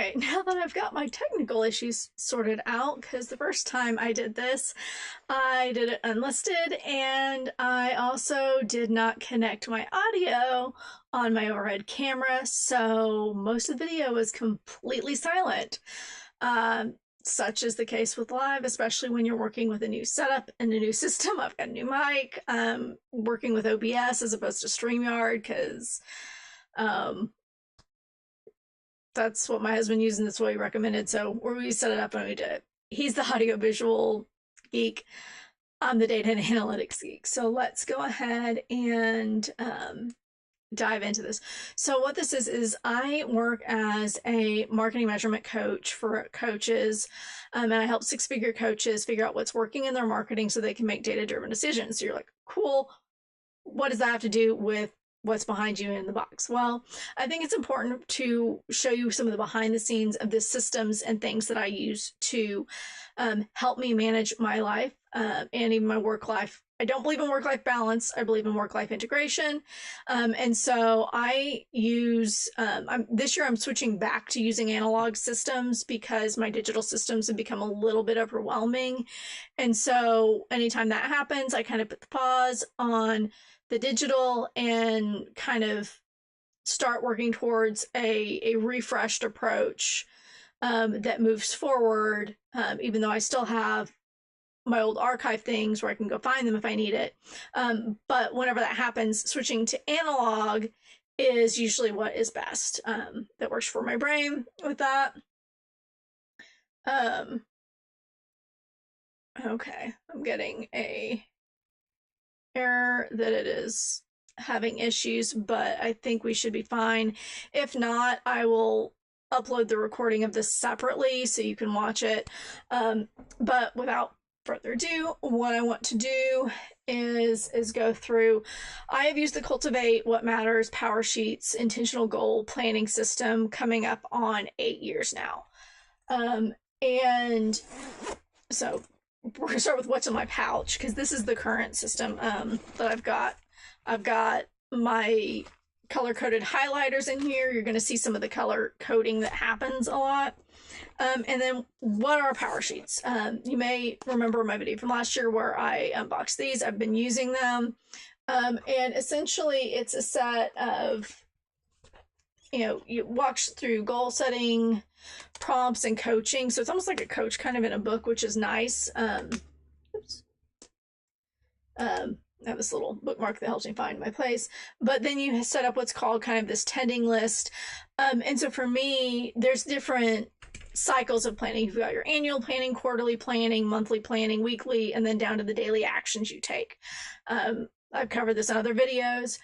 right, now that I've got my technical issues sorted out, because the first time I did this, I did it unlisted, and I also did not connect my audio on my overhead camera, so most of the video was completely silent. Such is the case with live, especially when you're working with a new setup and a new system. I've got a new mic, working with OBS as opposed to StreamYard, because that's what my husband used and that's what he recommended. So we set it up and we did it. He's the audio visual geek. I'm the data and analytics geek. So let's go ahead and dive into this. So what this is I work as a marketing measurement coach for coaches, and I help six-figure coaches figure out what's working in their marketing so they can make data-driven decisions. So you're like, cool, what does that have to do with what's behind you in the box? Well, I think it's important to show you some of the behind the scenes of the systems and things that I use to help me manage my life and even my work life. I don't believe in work-life balance. I believe in work-life integration. And so I use, this year I'm switching back to using analog systems because my digital systems have become a little bit overwhelming. And so anytime that happens, I kind of put the pause on the digital and kind of start working towards a refreshed approach that moves forward, even though I still have my old archive things where I can go find them if I need it. But whenever that happens, switching to analog is usually what is best. That works for my brain with that. Okay, I'm getting a error that it is having issues, but I think we should be fine. If not, I will upload the recording of this separately so you can watch it. But without further ado, what I want to do is go through. I have used the Cultivate What Matters PowerSheets intentional goal planning system coming up on 8 years now. And so we're gonna start with what's in my pouch, because this is the current system that I've got. I've got my color-coded highlighters in here. You're going to see some of the color coding that happens a lot. And then what are PowerSheets? You may remember my video from last year where I unboxed these. I've been using them. And essentially it's a set of, you walk through goal setting, prompts, and coaching. So it's almost like a coach kind of in a book, which is nice. Oops. I have this little bookmark that helps me find my place. But then you set up what's called kind of this tending list. And so for me, there's different cycles of planning. You've got your annual planning, quarterly planning, monthly planning, weekly, and then down to the daily actions you take. I've covered this in other videos.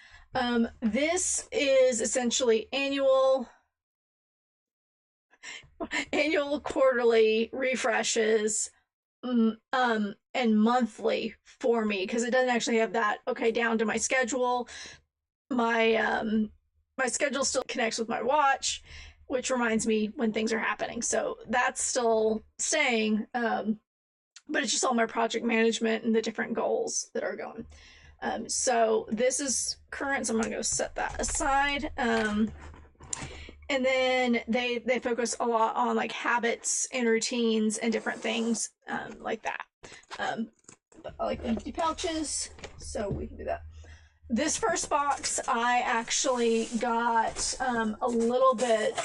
This is essentially annual, quarterly refreshes, and monthly for me, because it doesn't actually have that down to my schedule. My schedule still connects with my watch, which reminds me when things are happening, so that's still staying, but it's just all my project management and the different goals that are going. So this is current, so I'm gonna go set that aside. And then they focus a lot on like habits and routines and different things like that. But I like empty pouches, so we can do that. This first box I actually got a little bit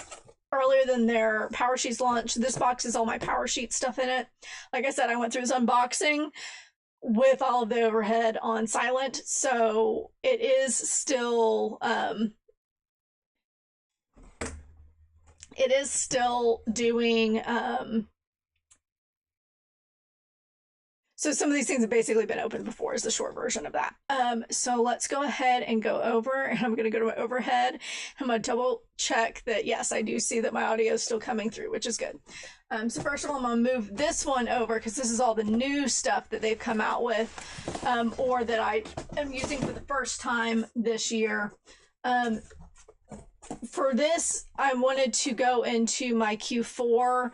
earlier than their PowerSheets launch. This box is all my PowerSheet stuff in it. Like I said, I went through this unboxing with all of the overhead on silent, so it is still doing so some of these things have basically been opened before is the short version of that. So let's go ahead and go over, and I'm going to go to my overhead. I'm going to double check that, yes, I do see that my audio is still coming through, which is good. So first of all, I'm going to move this one over because this is all the new stuff that they've come out with, or that I am using for the first time this year. For this, I wanted to go into my Q4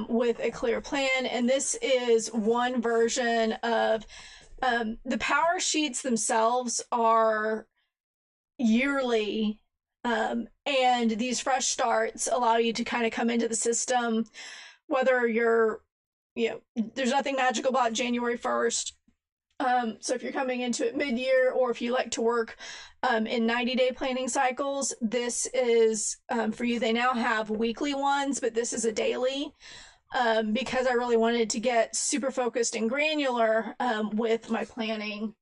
with a clear plan, and this is one version of the PowerSheets themselves are yearly And these fresh starts allow you to kind of come into the system, whether you're, there's nothing magical about January 1st. So if you're coming into it mid-year, or if you like to work in 90-day planning cycles, this is for you. They now have weekly ones, but this is a daily, because I really wanted to get super focused and granular with my planning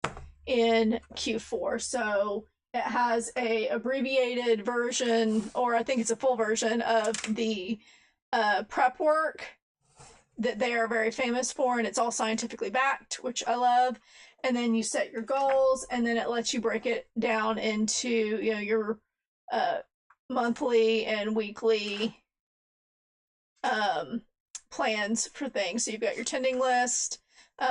in Q4. So it has a abbreviated version, or I think it's a full version of the prep work that they are very famous for, and it's all scientifically backed, which I love. And then you set your goals, and then it lets you break it down into your monthly and weekly plans for things. So you've got your tending list,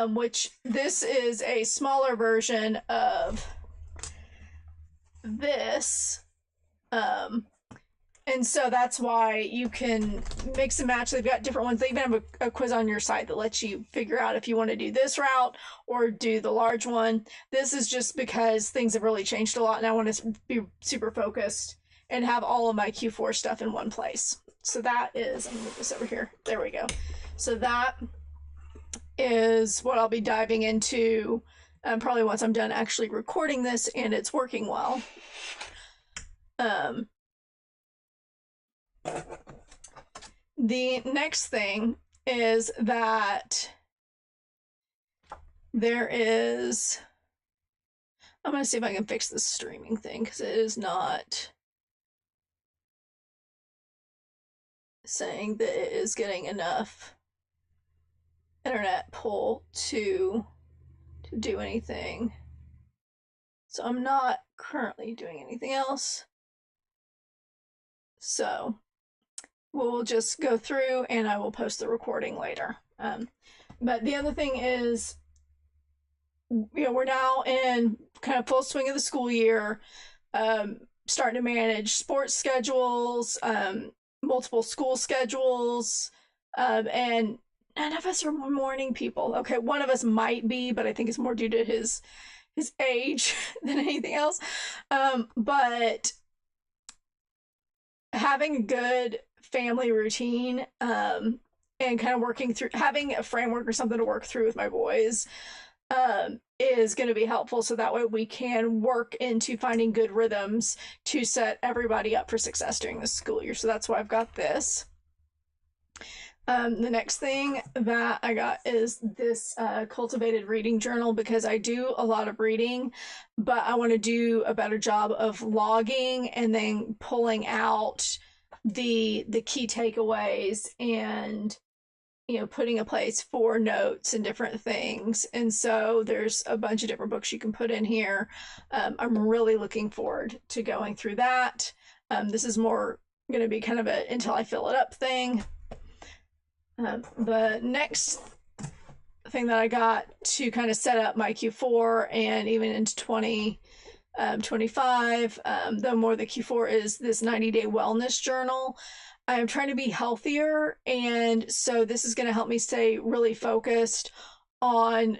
which this is a smaller version of this. And so that's why you can mix and match. They've got different ones. They even have a quiz on your site that lets you figure out if you want to do this route or do the large one. This is just because things have really changed a lot, and I want to be super focused and have all of my Q4 stuff in one place. So that is, I'm going to move this over here. There we go. So that is what I'll be diving into probably once I'm done actually recording this and it's working well. The next thing is that there is, I'm going to see if I can fix this streaming thing, because it is not saying that it is getting enough internet pull to do anything. So I'm not currently doing anything else. So we'll just go through and I will post the recording later. But the other thing is, we're now in kind of full swing of the school year, starting to manage sports schedules, multiple school schedules, and none of us are morning people. Okay, one of us might be, but I think it's more due to his age than anything else. But having a good family routine, and kind of working through, having a framework or something to work through with my boys, is going to be helpful. So that way we can work into finding good rhythms to set everybody up for success during the school year. So that's why I've got this. The next thing that I got is this cultivated reading journal, because I do a lot of reading, but I want to do a better job of logging and then pulling out the key takeaways and putting a place for notes and different things. And so there's a bunch of different books you can put in here. I'm really looking forward to going through that. This is more going to be kind of a until I fill it up thing. The next thing that I got to kind of set up my Q4 and even into 2025, though more the Q4, is this 90-day wellness journal. I'm trying to be healthier, and so this is going to help me stay really focused on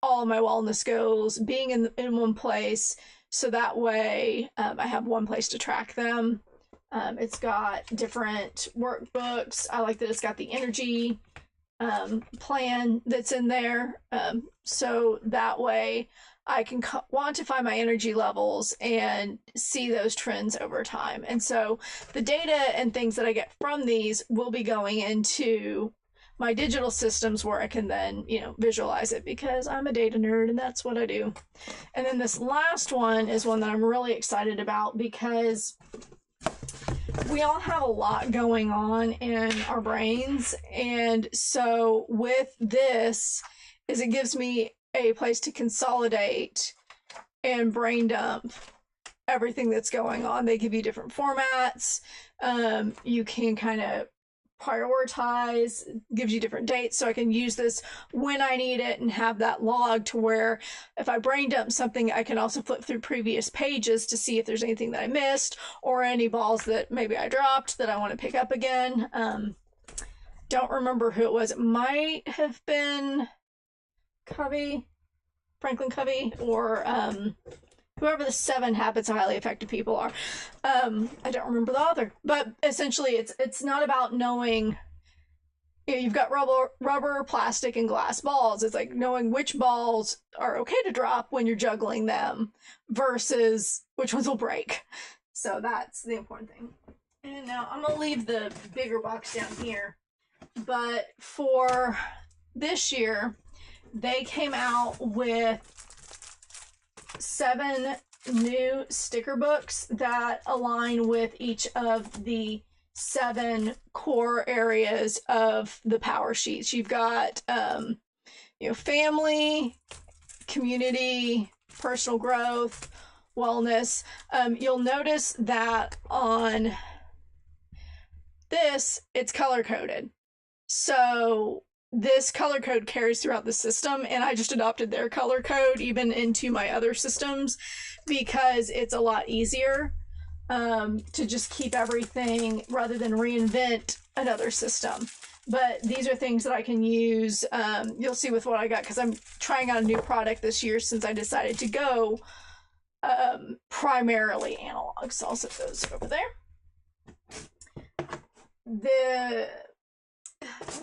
all of my wellness goals, being in one place, so that way I have one place to track them. It's got different workbooks. I like that it's got the energy plan that's in there, so that way I can quantify my energy levels and see those trends over time. And so the data and things that I get from these will be going into my digital systems, where I can then, visualize it, because I'm a data nerd and that's what I do. And then this last one is one that I'm really excited about, because we all have a lot going on in our brains. And so with this, it gives me a place to consolidate and brain dump everything that's going on. They give you different formats. You can kind of prioritize, gives you different dates, so I can use this when I need it and have that log to where if I brain dump something, I can also flip through previous pages to see if there's anything that I missed or any balls that maybe I dropped that I want to pick up again. Don't remember who it was. It might have been Franklin Covey, or whoever the 7 habits of highly effective people are. I don't remember the author, but essentially it's not about knowing, you know, you've got rubber, plastic, and glass balls. It's like knowing which balls are okay to drop when you're juggling them versus which ones will break. So that's the important thing. And now I'm going to leave the bigger box down here. But for this year, they came out with 7 new sticker books that align with each of the 7 core areas of the PowerSheets. You've got, you know, family, community, personal growth, wellness. You'll notice that on this, it's color coded. So this color code carries throughout the system, and I just adopted their color code even into my other systems because it's a lot easier to just keep everything rather than reinvent another system. But these are things that I can use. You'll see with what I got, because I'm trying out a new product this year since I decided to go primarily analog. So I'll set those over there.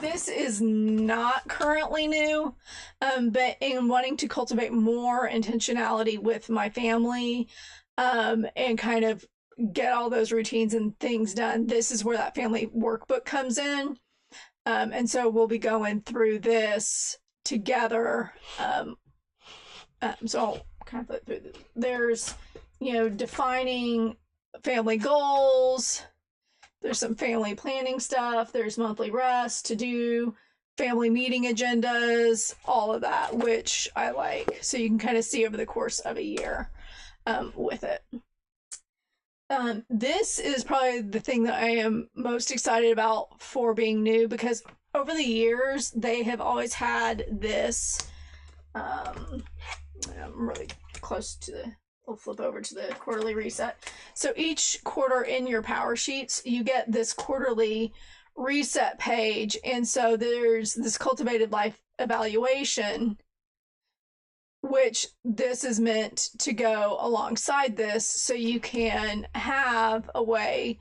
This is not currently new, but in wanting to cultivate more intentionality with my family and kind of get all those routines and things done, this is where that family workbook comes in. And so we'll be going through this together. So I'll kind of flip through this. There's, you know, defining family goals. There's some family planning stuff. There's monthly rest to do, family meeting agendas, all of that, which I like. So you can kind of see over the course of a year with it. This is probably the thing that I am most excited about for being new, because over the years, they have always had this, I'm really close to the, we'll flip over to the quarterly reset. So each quarter in your PowerSheets, you get this quarterly reset page. And so there's this cultivated life evaluation, which this is meant to go alongside this, so you can have a way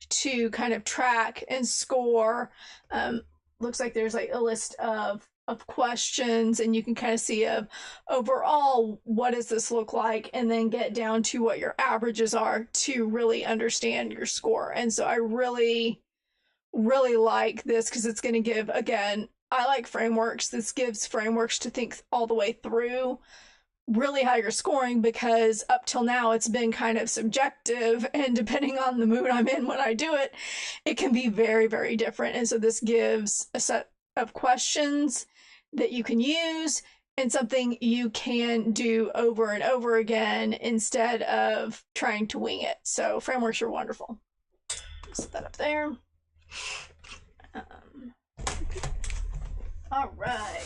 to kind of track and score. Looks like there's like a list of questions, and you can kind of see overall what does this look like, and then get down to what your averages are to really understand your score. And so I really like this because it's going to give, again, I like frameworks. This gives frameworks to think all the way through really how you're scoring, because up till now it's been kind of subjective, and depending on the mood I'm in when I do it, it can be very, very different. And so this gives a set of questions that you can use and something you can do over and over again instead of trying to wing it. So frameworks are wonderful. Set that up there. All right.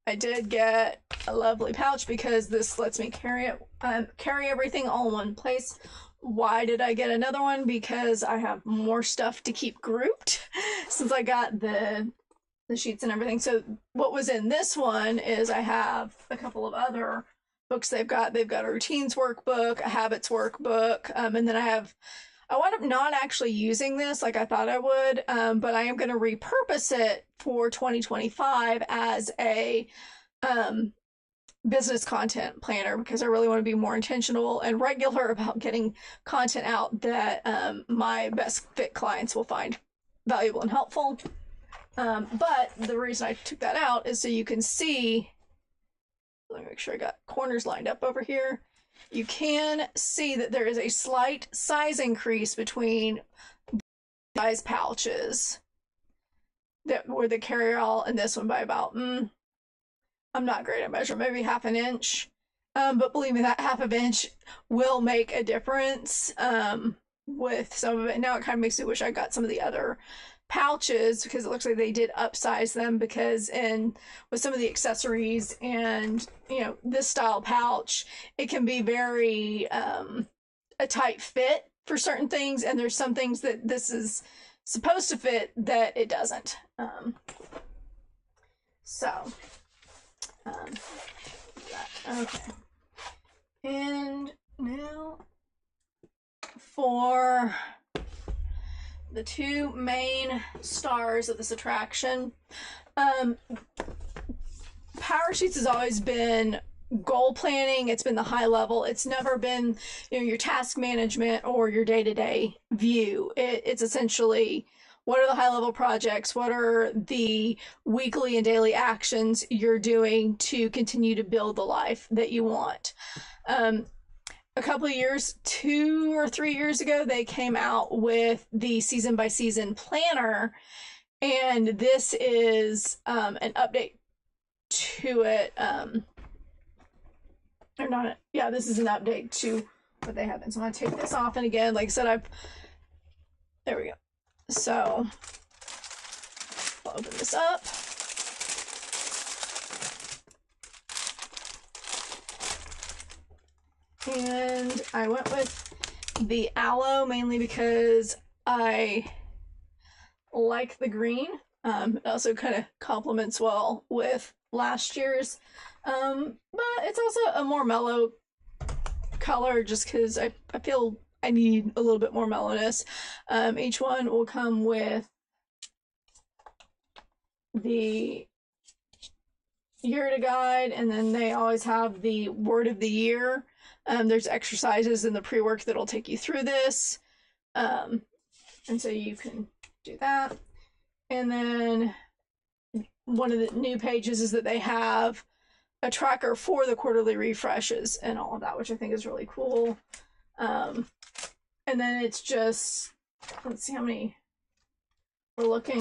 I did get a lovely pouch because this lets me carry everything all in one place. Why did I get another one? Because I have more stuff to keep grouped since I got the sheets and everything. So what was in this one is I have a couple of other books they've got. They've got a routines workbook, a habits workbook, and then I wound up not actually using this like I thought I would, but I am going to repurpose it for 2025 as a business content planner, because I really want to be more intentional and regular about getting content out that my best fit clients will find valuable and helpful. But the reason I took that out is so you can see, let me make sure I got corners lined up over here. You can see that there is a slight size increase between size pouches that were the carry-all and this one by about, I'm not great at measure, maybe half an inch. But believe me, that half of an inch will make a difference with some of it. Now it kind of makes me wish I got some of the other pouches, because it looks like they did upsize them, because with some of the accessories and, you know, this style pouch, it can be very a tight fit for certain things, and there's some things that this is supposed to fit that it doesn't. So Okay. And now for the two main stars of this attraction. PowerSheets has always been goal planning. It's been the high level. It's never been, your task management or your day-to-day view. It's essentially, what are the high level projects? What are the weekly and daily actions you're doing to continue to build the life that you want? A couple of years, 2 or 3 years ago, they came out with the season by season planner, and this is an update to it. Or not, yeah, this is an update to what they have. And so I'm gonna take this off, and again, like I said, there we go. So I'll open this up. And I went with the aloe mainly because I like the green. It also kind of complements well with last year's. But it's also a more mellow color just because I feel I need a little bit more mellowness. Each one will come with the year to guide, and then they always have the word of the year. There's exercises in the pre-work that'll take you through this. And so you can do that. And then one of the new pages is that they have a tracker for the quarterly refreshes and all of that, which I think is really cool. And then it's just, let's see how many we're looking.